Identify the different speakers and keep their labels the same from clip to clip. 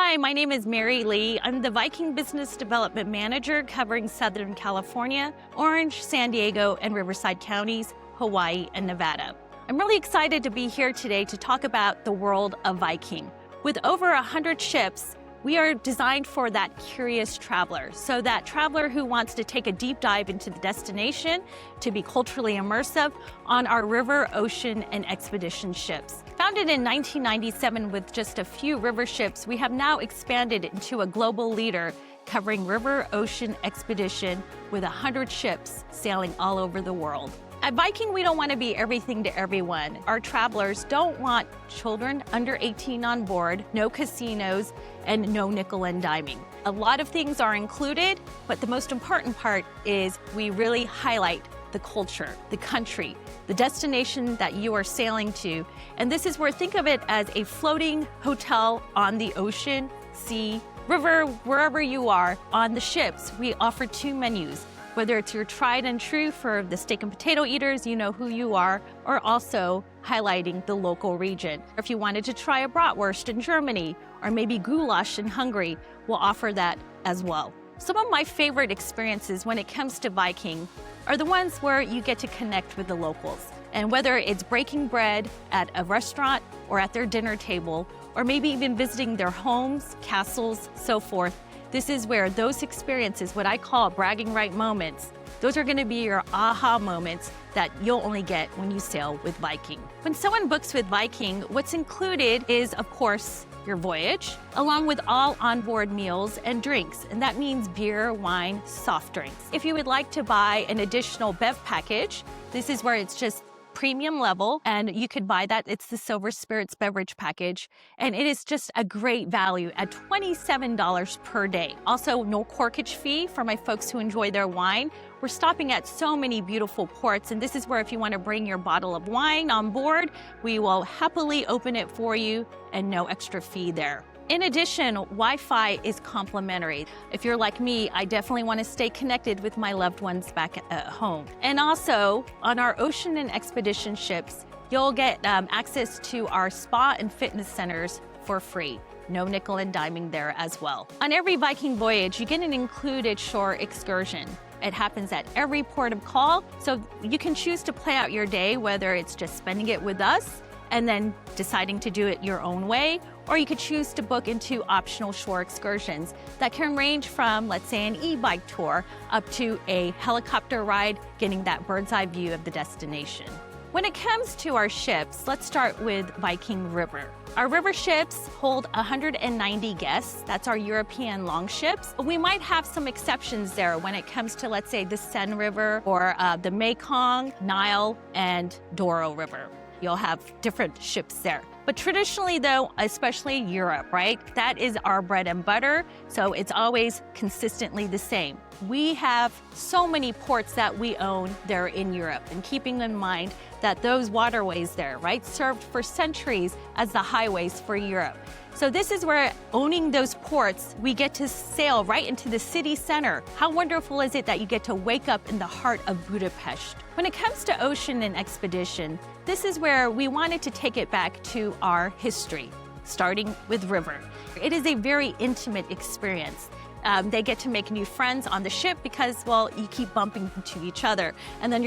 Speaker 1: Hi, my name is Mary Lee. I'm the Viking Business Development Manager covering Southern California, Orange, San Diego, and Riverside counties, Hawaii, and Nevada. I'm really excited to be here today to talk about the world of Viking. With over 100 ships, we are designed for that curious traveler. So that traveler who wants to take a deep dive into the destination, to be culturally immersive on our river, ocean, and expedition ships. Founded in 1997 with just a few river ships, we have now expanded into a global leader covering river, ocean, expedition with 100 ships sailing all over the world. At Viking, we don't want to be everything to everyone. Our travelers don't want children under 18 on board, no casinos, and no nickel and diming. A lot of things are included, but the most important part is we really highlight the culture, the country, the destination that you are sailing to. And this is where, think of it as a floating hotel on the ocean, sea, river, wherever you are. On the ships, we offer two menus. Whether it's your tried and true for the steak and potato eaters, you know who you are, or also highlighting the local region. If you wanted to try a Bratwurst in Germany, or maybe goulash in Hungary, we'll offer that as well. Some of my favorite experiences when it comes to Viking are the ones where you get to connect with the locals. And whether it's breaking bread at a restaurant or at their dinner table, or maybe even visiting their homes, castles, so forth, this is where those experiences, what I call bragging right moments, those are going to be your aha moments that you'll only get when you sail with Viking. When someone books with Viking, what's included is, of course, your voyage, along with all onboard meals and drinks. And that means beer, wine, soft drinks. If you would like to buy an additional bev package, this is where it's just premium level, and you could buy that. It's the Silver Spirits beverage package, and it is just a great value at $27 per day. Also, no corkage fee for my folks who enjoy their wine. We're stopping at so many beautiful ports, and this is where if you want to bring your bottle of wine on board, we will happily open it for you and no extra fee there. In addition, Wi-Fi is complimentary. If you're like me, I definitely want to stay connected with my loved ones back at home. And also, on our ocean and expedition ships, you'll get access to our spa and fitness centers for free. No nickel and diming there as well. On every Viking voyage, you get an included shore excursion. It happens at every port of call, so you can choose to play out your day, whether it's just spending it with us and then deciding to do it your own way, or you could choose to book into optional shore excursions that can range from, let's say, an e-bike tour up to a helicopter ride, getting that bird's eye view of the destination. When it comes to our ships, let's start with Viking River. Our river ships hold 190 guests. That's our European longships. We might have some exceptions there when it comes to, let's say, the Seine River or the Mekong, Nile, and Douro River. You'll have different ships there. But traditionally though, especially Europe, right? That is our bread and butter, so it's always consistently the same. We have so many ports that we own there in Europe, and keeping in mind that those waterways there, right, served for centuries as the highways for Europe. So this is where, owning those ports, we get to sail right into the city center. How wonderful is it that you get to wake up in the heart of Budapest? When it comes to ocean and expedition, this is where we wanted to take it back to our history, starting with river. It is a very intimate experience. They get to make new friends on the ship because, well, you keep bumping into each other. And then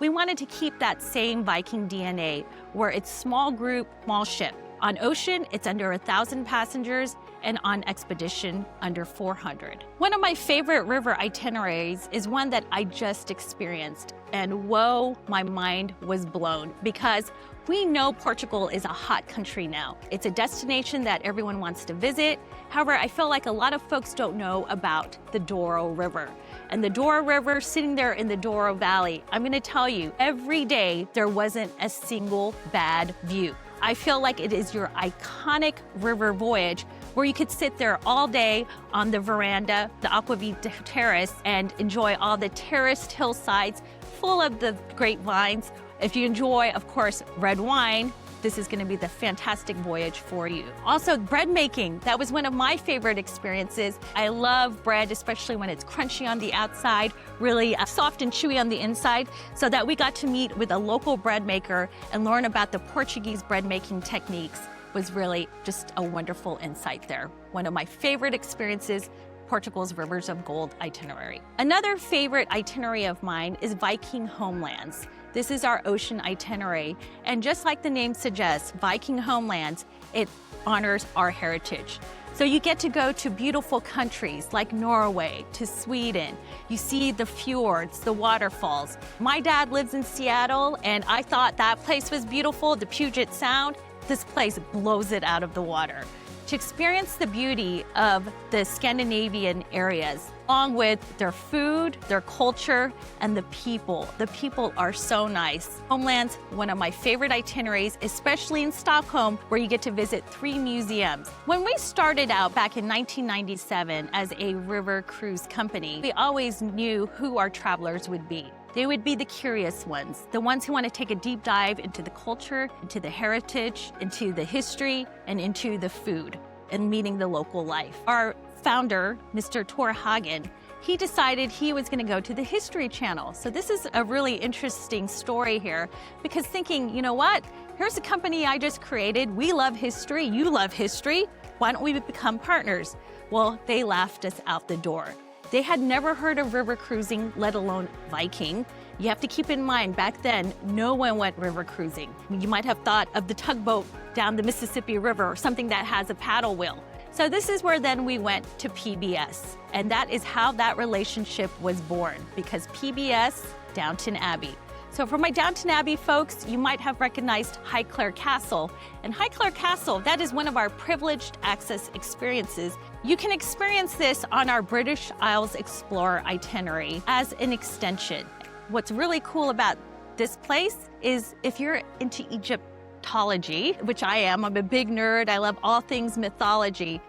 Speaker 1: we wanted to keep that same Viking DNA where it's small group, small ship. On ocean, it's under 1,000 passengers, and on expedition, under 400. One of my favorite river itineraries is one that I just experienced, and whoa, my mind was blown, because we know Portugal is a hot country now. It's a destination that everyone wants to visit. However, I feel like a lot of folks don't know about the Douro River. And the Douro River, sitting there in the Douro Valley, I'm gonna tell you, every day there wasn't a single bad view. I feel like it is your iconic river voyage where you could sit there all day on the veranda, the Aquavit Terrace, and enjoy all the terraced hillsides full of the grapevines. If you enjoy, of course, red wine, this is going to be the fantastic voyage for you. Also, bread making. That was one of my favorite experiences. I love bread, especially when it's crunchy on the outside, really soft and chewy on the inside, so that we got to meet with a local bread maker and learn about the Portuguese bread making techniques. was really just a wonderful insight there. One of my favorite experiences, Portugal's Rivers of Gold itinerary. Another favorite itinerary of mine is Viking Homelands. This is our ocean itinerary, and just like the name suggests, Viking Homelands, it honors our heritage. So you get to go to beautiful countries like Norway, to Sweden. You see the fjords, the waterfalls. My dad lives in Seattle, and I thought that place was beautiful, the Puget Sound. This place blows it out of the water. To experience the beauty of the Scandinavian areas, along with their food, their culture, and the people. The people are so nice. Homeland's one of my favorite itineraries, especially in Stockholm, where you get to visit 3 museums. When we started out back in 1997 as a river cruise company, we always knew who our travelers would be. They would be the curious ones, the ones who want to take a deep dive into the culture, into the heritage, into the history, and into the food, and meeting the local life. Our founder, Mr. Tor Hagen, he decided he was going to go to the History Channel. So this is a really interesting story here, because thinking, you know what? Here's a company I just created. We love history. You love history. Why don't we become partners? Well, they laughed us out the door. They had never heard of river cruising, let alone Viking. You have to keep in mind, back then, no one went river cruising. You might have thought of the tugboat down the Mississippi River or something that has a paddle wheel. So this is where then we went to PBS. And that is how that relationship was born, because PBS, Downton Abbey. So for my Downton Abbey folks, you might have recognized Highclere Castle. And Highclere Castle, that is one of our privileged access experiences. You can experience this on our British Isles Explorer itinerary as an extension. What's really cool about this place is if you're into Egyptology, which I am, I'm a big nerd, I love all things mythology.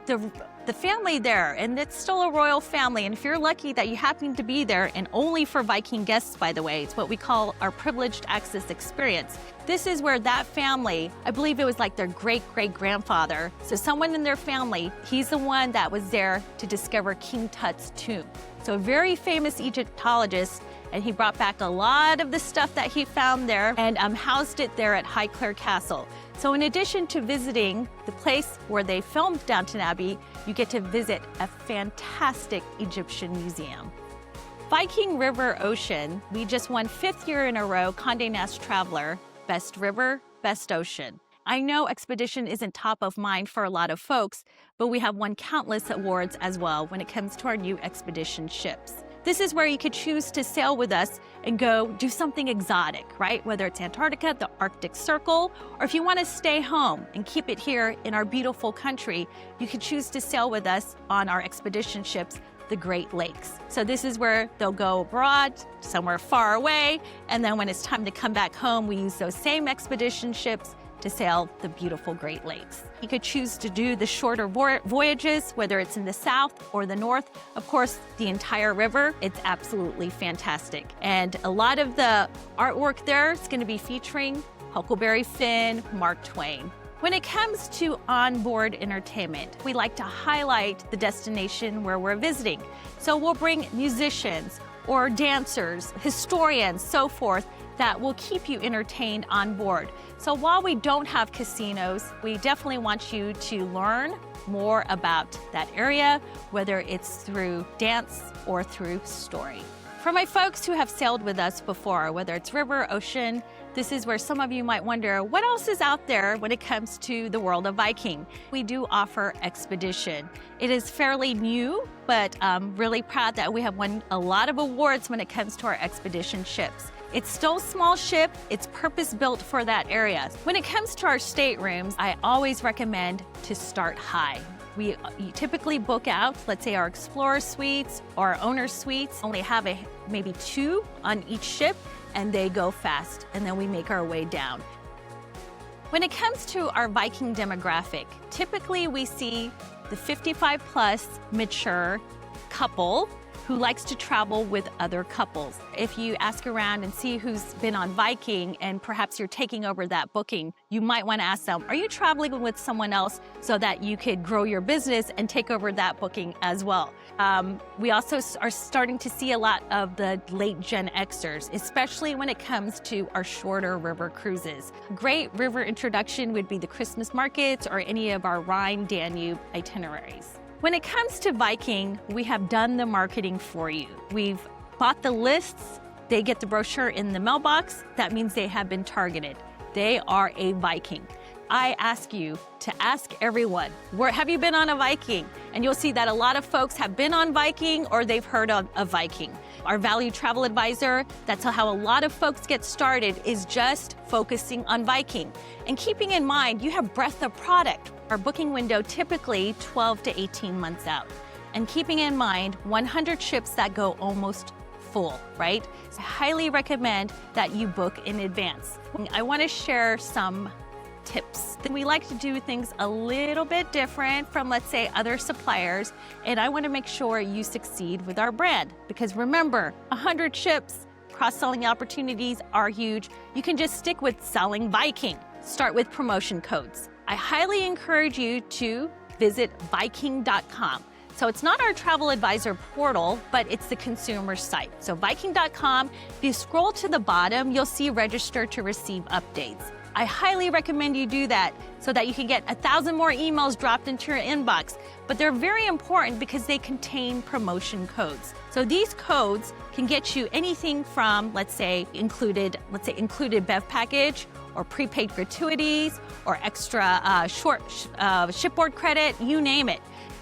Speaker 1: The family there, and it's still a royal family, and if you're lucky that you happen to be there, and only for Viking guests, by the way, it's what we call our privileged access experience. This is where that family, I believe it was like their great-great-grandfather, so someone in their family, he's the one that was there to discover King Tut's tomb. So a very famous Egyptologist, and he brought back a lot of the stuff that he found there and housed it there at Highclere Castle. So in addition to visiting the place where they filmed Downton Abbey, you get to visit a fantastic Egyptian museum. Viking River Ocean, we just won 5th year in a row Condé Nast Traveler, Best River, Best Ocean. I know Expedition isn't top of mind for a lot of folks, but we have won countless awards as well when it comes to our new Expedition ships. This is where you could choose to sail with us and go do something exotic, right? Whether it's Antarctica, the Arctic Circle, or if you want to stay home and keep it here in our beautiful country, you could choose to sail with us on our expedition ships, the Great Lakes. So this is where they'll go abroad, somewhere far away, and then when it's time to come back home, we use those same expedition ships to sail the beautiful Great Lakes. You could choose to do the shorter voyages, whether it's in the south or the north. Of course, the entire river, it's absolutely fantastic. And a lot of the artwork there is going to be featuring Huckleberry Finn, Mark Twain. When it comes to onboard entertainment, we like to highlight the destination where we're visiting. So we'll bring musicians or dancers, historians, so forth, that will keep you entertained on board. So while we don't have casinos, we definitely want you to learn more about that area, whether it's through dance or through story. For my folks who have sailed with us before, whether it's river, ocean, this is where some of you might wonder, what else is out there when it comes to the world of Viking? We do offer Expedition. It is fairly new, but I'm really proud that we have won a lot of awards when it comes to our Expedition ships. It's still a small ship, it's purpose-built for that area. When it comes to our staterooms, I always recommend to start high. You typically book out, let's say our Explorer suites or our owner suites, only have maybe 2 on each ship, and they go fast, and then we make our way down. When it comes to our Viking demographic, typically we see the 55 plus mature couple who likes to travel with other couples. If you ask around and see who's been on Viking and perhaps you're taking over that booking, you might want to ask them, are you traveling with someone else so that you could grow your business and take over that booking as well? We also are starting to see a lot of the late Gen Xers, especially when it comes to our shorter river cruises. Great river introduction would be the Christmas markets or any of our Rhine-Danube itineraries. When it comes to Viking, we have done the marketing for you. We've bought the lists. They get the brochure in the mailbox. That means they have been targeted. They are a Viking. I ask you to ask everyone, where have you been on a Viking? And you'll see that a lot of folks have been on Viking or they've heard of a Viking. Our value travel advisor, that's how a lot of folks get started, is just focusing on Viking. And keeping in mind, you have breadth of product. Our booking window typically 12 to 18 months out. And keeping in mind, 100 ships that go almost full, right? So I highly recommend that you book in advance. I want to share some tips. We like to do things a little bit different from, let's say, other suppliers, and I want to make sure you succeed with our brand. Because remember, 100 ships, cross-selling opportunities are huge. You can just stick with selling Viking. Start with promotion codes. I highly encourage you to visit Viking.com. So it's not our travel advisor portal, but it's the consumer site. So Viking.com, if you scroll to the bottom, you'll see register to receive updates. I highly recommend you do that so that you can get 1,000 more emails dropped into your inbox. But they're very important because they contain promotion codes. So these codes can get you anything from, let's say included bev package, or prepaid gratuities, or extra shipboard credit, you name it.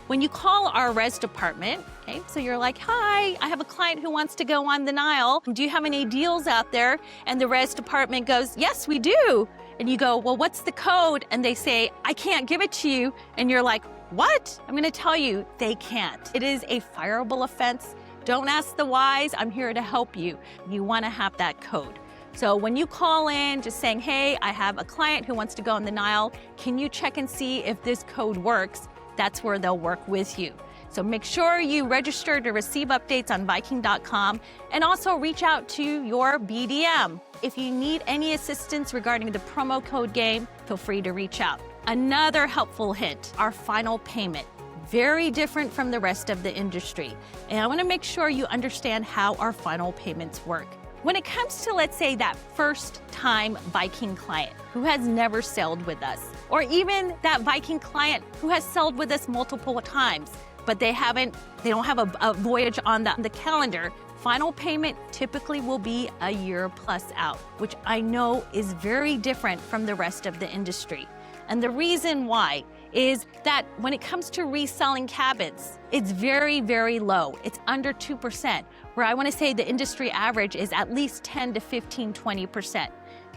Speaker 1: When you call our res department, okay, so you're like, hi, I have a client who wants to go on the Nile. Do you have any deals out there? And the res department goes, yes, we do. And you go, well, what's the code? And they say, I can't give it to you. And you're like, what? I'm going to tell you, they can't. It is a fireable offense. Don't ask the whys. I'm here to help you. You want to have that code. So when you call in just saying, hey, I have a client who wants to go on the Nile, can you check and see if this code works? That's where they'll work with you. So make sure you register to receive updates on Viking.com, and also reach out to your BDM. If you need any assistance regarding the promo code game, feel free to reach out. Another helpful hint, our final payment. Very different from the rest of the industry. And I want to make sure you understand how our final payments work. When it comes to, let's say, that first-time Viking client who has never sailed with us, or even that Viking client who has sailed with us multiple times, but they don't have a voyage on the calendar, final payment typically will be a year plus out, which I know is very different from the rest of the industry. And the reason why is that when it comes to reselling cabins, it's very, very low. It's under 2%, where I want to say the industry average is at least 10 to 15, 20%.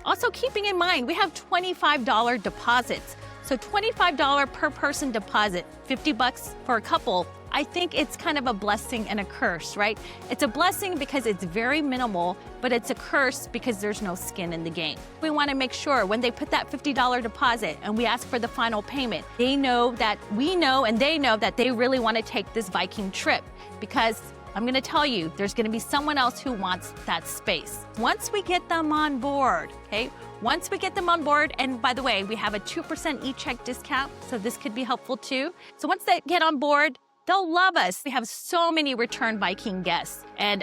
Speaker 1: Also keeping in mind, we have $25 deposits. So $25 per person deposit, $50 for a couple. I think it's kind of a blessing and a curse, right? It's a blessing because it's very minimal, but it's a curse because there's no skin in the game. We want to make sure when they put that $50 deposit and we ask for the final payment, they know that we know and they know that they really want to take this Viking trip, because I'm going to tell you, there's going to be someone else who wants that space. Once we get them on board, okay? Once we get them on board, and by the way, we have a 2% e-check discount, so this could be helpful too. So once they get on board, they'll love us. We have so many return Viking guests. And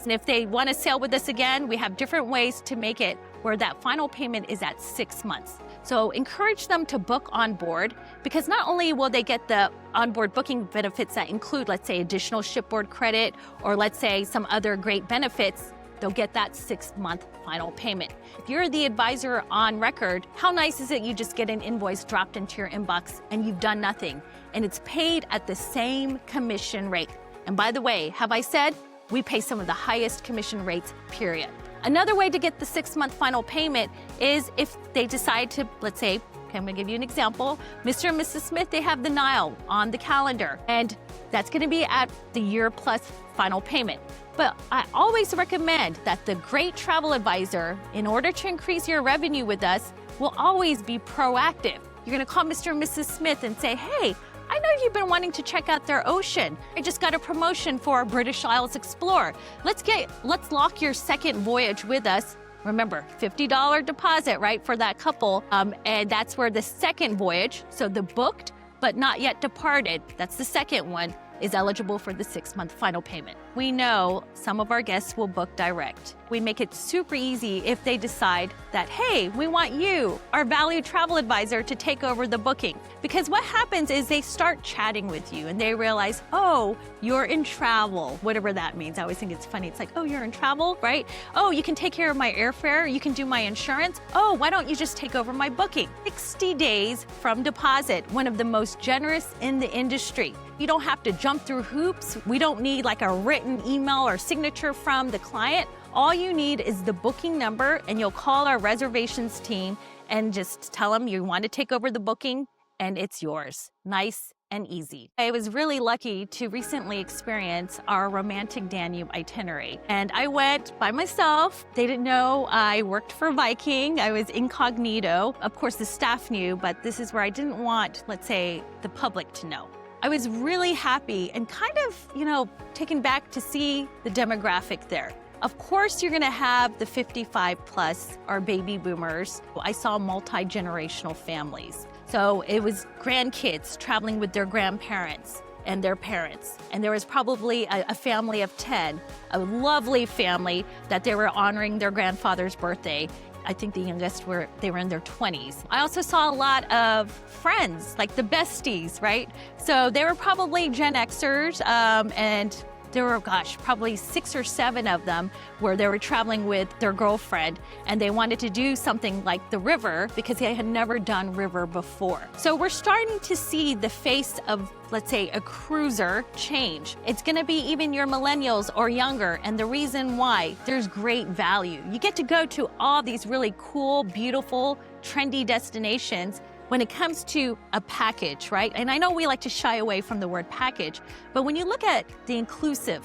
Speaker 1: if they want to sail with us again, we have different ways to make it where that final payment is at 6 months. So encourage them to book on board, because not only will they get the onboard booking benefits that include, let's say, additional shipboard credit, or let's say some other great benefits, they'll get that 6-month final payment. If you're the advisor on record, how nice is it you just get an invoice dropped into your inbox and you've done nothing, and it's paid at the same commission rate. And by the way, have I said, we pay some of the highest commission rates, period. Another way to get the 6-month final payment is if they decide to, let's say, okay, I'm gonna give you an example. Mr. and Mrs. Smith, they have the Nile on the calendar, and that's gonna be at the year plus final payment. But I always recommend that the great travel advisor, in order to increase your revenue with us, will always be proactive. You're gonna call Mr. and Mrs. Smith and say, hey, I know you've been wanting to check out their ocean. I just got a promotion for our British Isles Explorer. Let's lock your second voyage with us. Remember, $50 deposit, right, for that couple. And that's where the second voyage, so the booked but not yet departed, that's the second one, is eligible for the 6-month final payment. We know some of our guests will book direct. We make it super easy if they decide that, hey, we want you, our valued travel advisor, to take over the booking. Because what happens is they start chatting with you and they realize, oh, you're in travel, whatever that means. I always think it's funny. It's like, oh, you're in travel, right? Oh, you can take care of my airfare. You can do my insurance. Oh, why don't you just take over my booking? 60 days from deposit, one of the most generous in the industry. You don't have to jump through hoops. We don't need like a written email or signature from the client. All you need is the booking number, and you'll call our reservations team and just tell them you want to take over the booking, and it's yours. Nice and easy. I was really lucky to recently experience our romantic Danube itinerary. And I went by myself. They didn't know I worked for Viking. I was incognito. Of course, the staff knew, but this is where I didn't want, let's say, the public to know. I was really happy and kind of, taken back to see the demographic there. Of course, you're gonna have the 55 plus, our baby boomers. I saw multi-generational families. So it was grandkids traveling with their grandparents and their parents. And there was probably a family of 10, a lovely family that they were honoring their grandfather's birthday. I think the youngest they were in their 20s. I also saw a lot of friends, like the besties, right? So they were probably Gen Xers, and there were, probably 6 or 7 of them where they were traveling with their girlfriend, and they wanted to do something like the river because they had never done river before. So we're starting to see the face of, let's say, a cruiser change. It's gonna be even your millennials or younger, and the reason why, there's great value. You get to go to all these really cool, beautiful, trendy destinations when it comes to a package, right? And I know we like to shy away from the word package, but when you look at the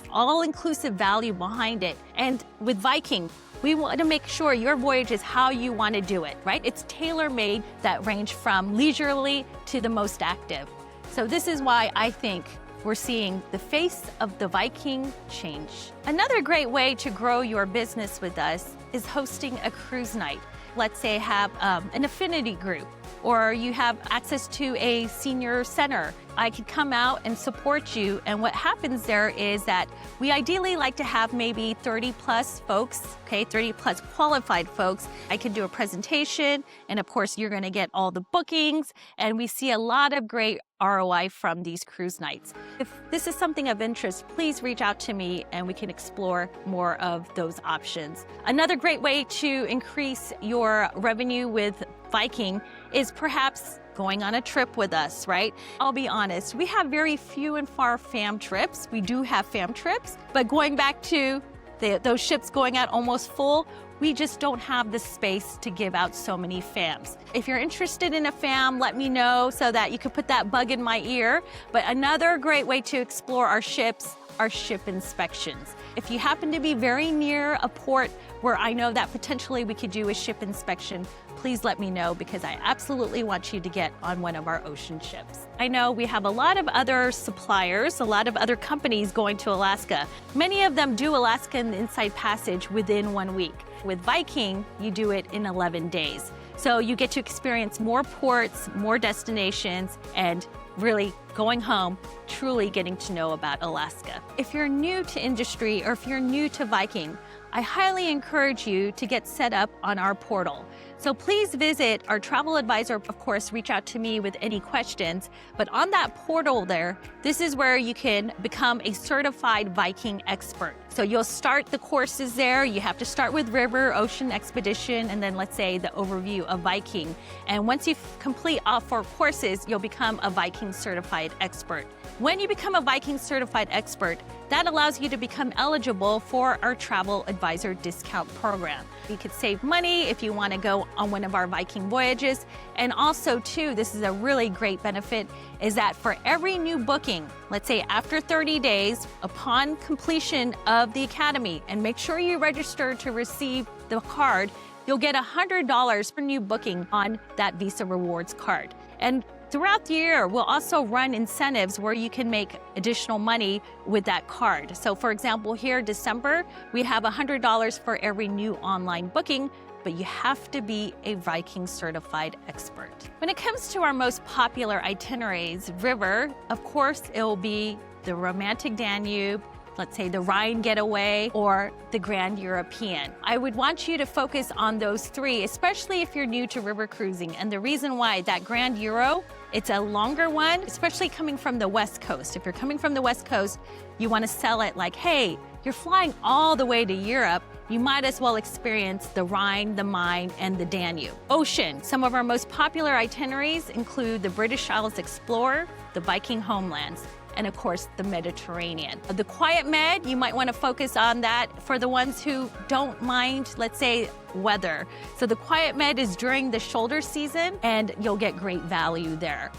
Speaker 1: all-inclusive value behind it, and with Viking, we want to make sure your voyage is how you want to do it, right? It's tailor-made that range from leisurely to the most active. So this is why I think we're seeing the face of the Viking change. Another great way to grow your business with us is hosting a cruise night. Let's say have an affinity group, or you have access to a senior center. I could come out and support you, and what happens there is that we ideally like to have maybe 30 plus folks, 30 plus qualified folks. I can do a presentation, and of course you're gonna get all the bookings, and we see a lot of great ROI from these cruise nights. If this is something of interest, please reach out to me and we can explore more of those options. Another great way to increase your revenue with Viking is perhaps going on a trip with us, right? I'll be honest, we have very few and far fam trips. We do have fam trips, but going back to those ships going out almost full, we just don't have the space to give out so many FAMs. If you're interested in a FAM, let me know so that you can put that bug in my ear. But another great way to explore our ships are ship inspections. If you happen to be very near a port where I know that potentially we could do a ship inspection, please let me know, because I absolutely want you to get on one of our ocean ships. I know we have a lot of other suppliers, a lot of other companies going to Alaska. Many of them do Alaska and the Inside Passage within 1 week. With Viking, you do it in 11 days. So you get to experience more ports, more destinations, and really going home, truly getting to know about Alaska. If you're new to industry or if you're new to Viking, I highly encourage you to get set up on our portal. So please visit our travel advisor. Of course, reach out to me with any questions. But on that portal there, this is where you can become a certified Viking expert. So you'll start the courses there. You have to start with river, ocean, expedition, and then let's say the overview of Viking. And once you complete all 4 courses, you'll become a Viking certified expert. When you become a Viking certified expert, that allows you to become eligible for our travel advisor discount program. You could save money if you want to go on one of our Viking voyages. And also too, this is a really great benefit, is that for every new booking, let's say after 30 days, upon completion of the academy, and make sure you register to receive the card, you'll get $100 for new booking on that Visa Rewards card. And Throughout the year, we'll also run incentives where you can make additional money with that card. So for example, here December, we have $100 for every new online booking, but you have to be a Viking certified expert. When it comes to our most popular itineraries, river, of course, it'll be the romantic Danube, let's say the Rhine getaway, or the Grand European. I would want you to focus on those three, especially if you're new to river cruising. And the reason why, that Grand Euro, it's a longer one, especially coming from the West Coast. If you're coming from the West Coast, you want to sell it like, hey, you're flying all the way to Europe, you might as well experience the Rhine, the Main, and the Danube. Ocean, some of our most popular itineraries include the British Isles Explorer, the Viking homelands, and of course, the Mediterranean. The Quiet Med, you might want to focus on that for the ones who don't mind, let's say, weather. So the Quiet Med is during the shoulder season, and you'll get great value there.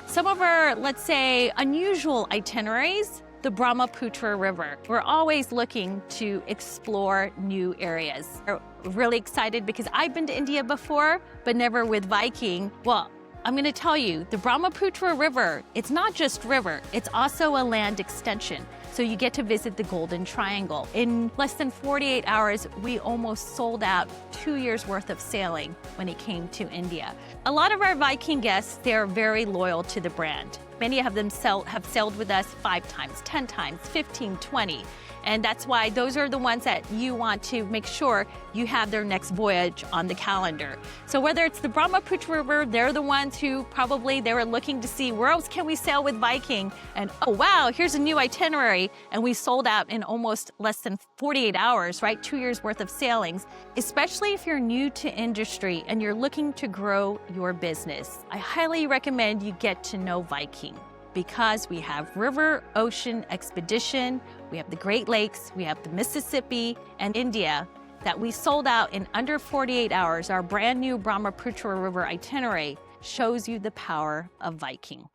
Speaker 1: Some of our, let's say, unusual itineraries, the Brahmaputra River. We're always looking to explore new areas. We're really excited because I've been to India before, but never with Viking. Well, I'm going to tell you, the Brahmaputra River, it's not just river, it's also a land extension. So you get to visit the Golden Triangle. In less than 48 hours, we almost sold out 2 years worth of sailing when it came to India. A lot of our Viking guests, they're very loyal to the brand. Many of them have sailed with us 5 times, 10 times, 15, 20. And that's why those are the ones that you want to make sure you have their next voyage on the calendar. So whether it's the Brahmaputra River, they're the ones who probably they were looking to see where else can we sail with Viking? And oh wow, here's a new itinerary. And we sold out in almost less than 48 hours, right? 2 years worth of sailings. Especially if you're new to industry and you're looking to grow your business, I highly recommend you get to know Viking, because we have river, ocean, expedition, we have the Great Lakes, we have the Mississippi and India that we sold out in under 48 hours. Our brand new Brahmaputra River itinerary shows you the power of Viking.